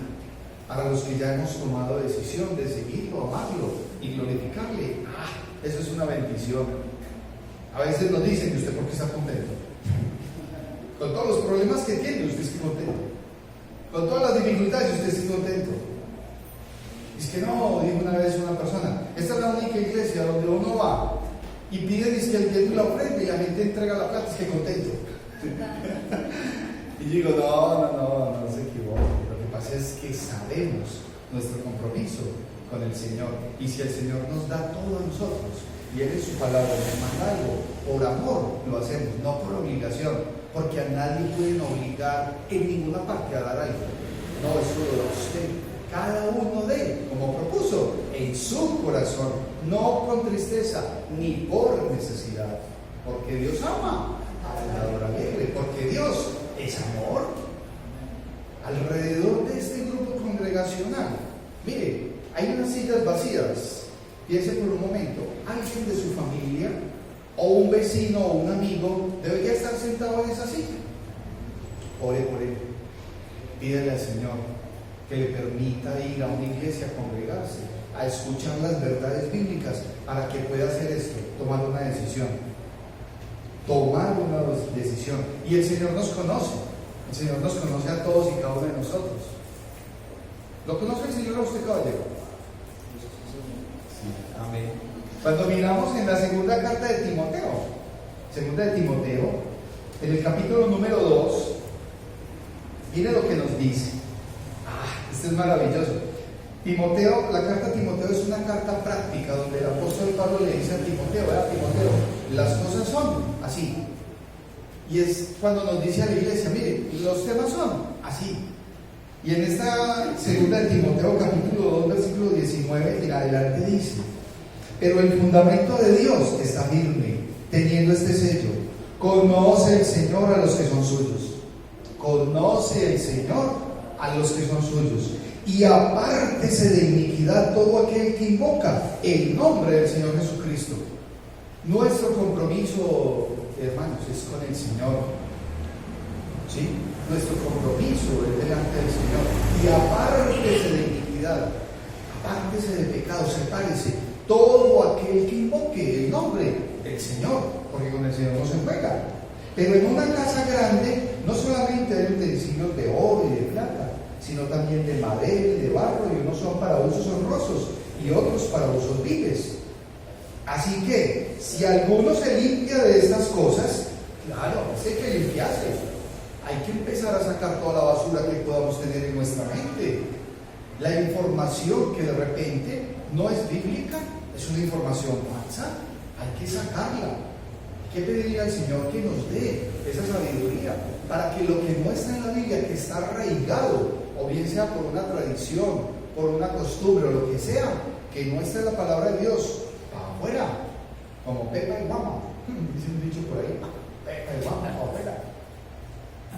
S1: para los que ya hemos tomado decisión de seguirlo, amarlo y glorificarle. Eso es una bendición. A veces nos dicen, ¿y usted por qué está contento? Con todos los problemas que tiene, usted está contento. Con todas las dificultades, usted está contento. Es que no, dijo una vez una persona, esta es la única iglesia donde uno va y piden que el diezmo y la ofrenda y la gente entrega la plata, es que contento. Y digo, no se equivoque. Lo que pasa es que sabemos nuestro compromiso con el Señor, y si el Señor nos da todo a nosotros y Él en su palabra nos manda algo, por amor lo hacemos, no por obligación, porque a nadie pueden obligar en ninguna parte a dar algo. No, eso lo da usted, cada uno de él, como propuso, en su corazón, no con tristeza ni por necesidad, porque Dios ama al dador alegre, porque Dios es amor. Alrededor de este grupo congregacional, mire, hay unas sillas vacías. Piense por un momento, alguien de su familia o un vecino o un amigo debería estar sentado en esa silla. Ore por él. Pídele al Señor que le permita ir a una iglesia a congregarse, a escuchar las verdades bíblicas, para que pueda hacer esto, tomar una decisión. Tomar una decisión. Y el Señor nos conoce. El Señor nos conoce a todos y cada uno de nosotros. ¿Lo conoce el Señor a usted, caballero? Sí, amén. Cuando miramos en la segunda carta de Timoteo, en el capítulo número 2, mire lo que nos dice. Esto es maravilloso. Timoteo, la carta a Timoteo es una carta práctica donde el apóstol Pablo le dice a Timoteo, Timoteo, las cosas son así. Y es cuando nos dice a la iglesia, mire, los temas son así. Y en esta segunda de Timoteo, capítulo 2, versículo 19, en adelante dice: pero el fundamento de Dios está firme, teniendo este sello: conoce el Señor a los que son suyos. Conoce el Señor a los que son suyos. Y apártese de iniquidad todo aquel que invoca el nombre del Señor Jesucristo. Nuestro compromiso, hermanos, es con el Señor. ¿Sí? Nuestro compromiso es delante del Señor. Y apártese de iniquidad, apártese de pecado, sepárese todo aquel que invoque el nombre del Señor, porque con el Señor no se juega. Pero en una casa grande no solamente hay utensilios de oro y de plata, sino también de madera y de barro, y unos son para usos honrosos y otros para usos viles. Así que, si alguno se limpia de estas cosas, claro, hay que limpiarse. Hay que empezar a sacar toda la basura que podamos tener en nuestra mente. La información que de repente no es bíblica, es una información falsa, hay que sacarla. Hay que pedirle al Señor que nos dé esa sabiduría para que lo que no está en la Biblia, que está arraigado, o bien sea por una tradición, por una costumbre o lo que sea, que no está en la palabra de Dios, para afuera, como pepa y guama. Dice un dicho por ahí: pepa y guama, para afuera.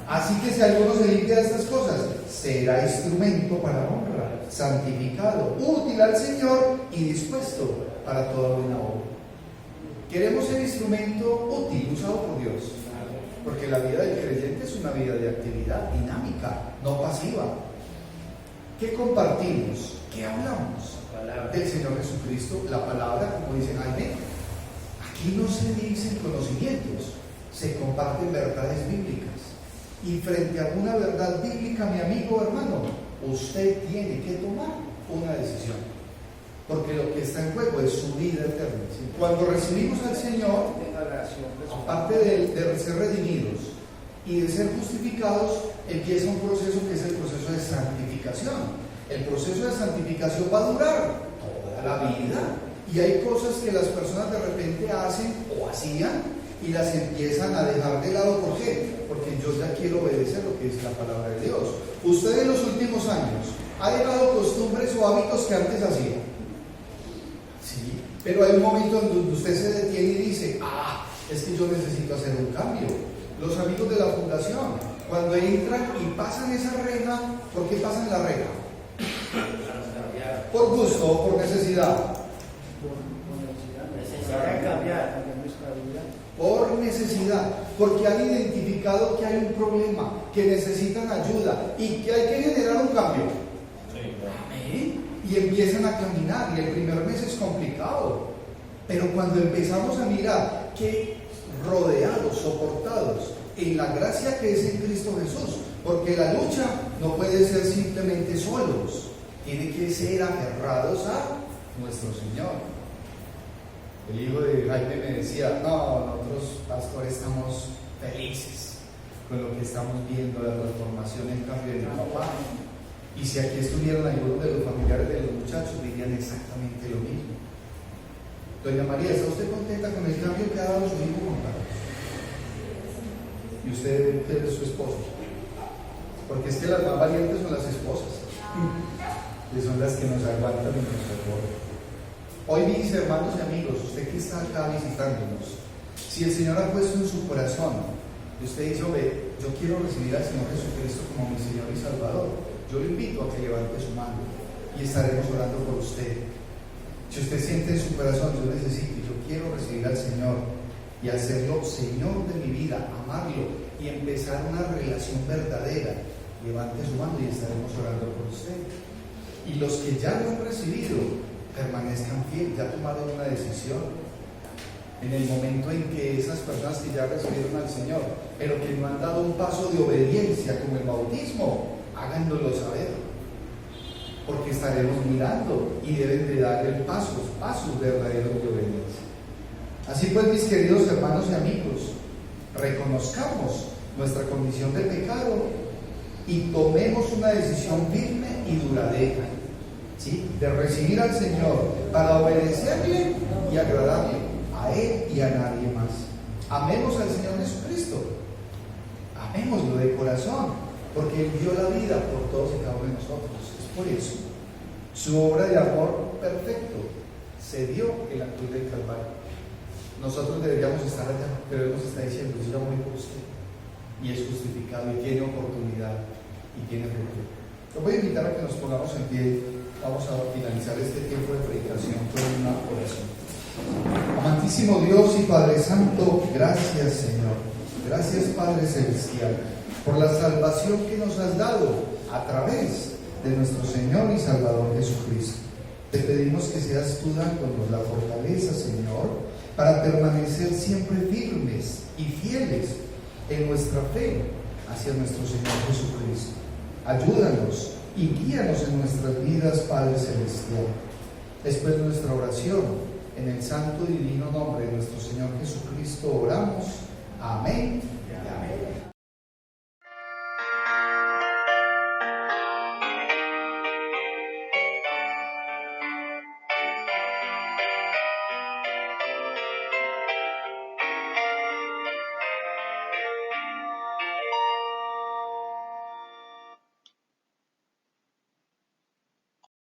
S1: Así que si alguno se limpia de estas cosas, será instrumento para honra, santificado, útil al Señor y dispuesto para toda buena obra. Queremos ser instrumento útil, usado por Dios, porque la vida del creyente es una vida de actividad dinámica, no pasiva. ¿Qué compartimos? ¿Qué hablamos? Del Señor Jesucristo, la palabra, como dice Jaime. Aquí no se dicen conocimientos, se comparten verdades bíblicas. Y frente a una verdad bíblica, mi amigo, hermano, usted tiene que tomar una decisión, porque lo que está en juego es su vida eterna. Cuando recibimos al Señor, aparte de ser redimidos y de ser justificados, empieza un proceso que es el proceso de santificación. El proceso de santificación va a durar toda la vida, y hay cosas que las personas de repente hacen o hacían y las empiezan a dejar de lado. ¿Por qué? Porque yo ya quiero obedecer lo que dice la palabra de Dios. Usted en los últimos años ha dejado costumbres o hábitos que antes hacía. Sí, pero hay un momento en donde usted se detiene y dice: es que yo necesito hacer un cambio. Los amigos de la fundación, cuando entran y pasan esa reja, ¿por qué pasan la reja? ¿Por gusto o por necesidad?
S2: Necesidad de cambiar.
S1: Por necesidad, porque han identificado que hay un problema, que necesitan ayuda y que hay que generar un cambio. Amén. Y empiezan a caminar, y el primer mes es complicado, pero cuando empezamos a mirar que rodeados, soportados en la gracia que es en Cristo Jesús, porque la lucha no puede ser simplemente solos, tiene que ser aferrados a nuestro Señor. El hijo de Jaime me decía: no, nosotros, pastores, estamos felices con lo que estamos viendo, la transformación, el cambio de mi papá. Y si aquí estuvieran algunos de los familiares de los muchachos, dirían exactamente lo mismo. Doña María, ¿está usted contenta con el cambio que ha dado su hijo Juan Carlos? Y usted es su esposo. Porque es que las más valientes son las esposas, que son las que nos aguantan y nos soportan. Hoy, mis hermanos y amigos, usted que está acá visitándonos, si el Señor ha puesto en su corazón, y usted dice: yo quiero recibir al Señor Jesucristo como mi Señor y Salvador, yo le invito a que levante su mano y estaremos orando por usted. Si usted siente en su corazón: yo quiero recibir al Señor y hacerlo Señor de mi vida, amarlo y empezar una relación verdadera levante su mano y estaremos orando por usted. Y los que ya lo han recibido, permanezcan fieles, ya tomaron una decisión. En el momento en que esas personas que ya recibieron al Señor, pero que no han dado un paso de obediencia como el bautismo, háganlo saber, porque estaremos mirando y deben de dar el pasos verdaderos de obediencia. Así pues, mis queridos hermanos y amigos, reconozcamos nuestra condición de pecado y tomemos una decisión firme y duradera, ¿sí?, de recibir al Señor para obedecerle y agradarle a Él y a nadie más. Amemos al Señor Jesucristo, amémoslo de corazón, porque Él dio la vida por todos y cada uno de nosotros. Es por eso su obra de amor perfecto se dio en la cruz del Calvario. Nosotros deberíamos estar allá, pero Él nos está diciendo: yo voy por usted, y es justificado y tiene oportunidad y tiene futuro. Los voy a invitar a que nos pongamos en pie. Vamos a finalizar este tiempo de predicación con una oración. Amantísimo Dios y Padre Santo, gracias, Señor. Gracias, Padre Celestial, por la salvación que nos has dado a través de nuestro Señor y Salvador Jesucristo. Te pedimos que seas tú dándonos la fortaleza, Señor, para permanecer siempre firmes y fieles en nuestra fe hacia nuestro Señor Jesucristo. Ayúdanos y guíanos en nuestras vidas, Padre Celestial. Después de nuestra oración, en el santo y divino nombre de nuestro Señor Jesucristo oramos. Amén.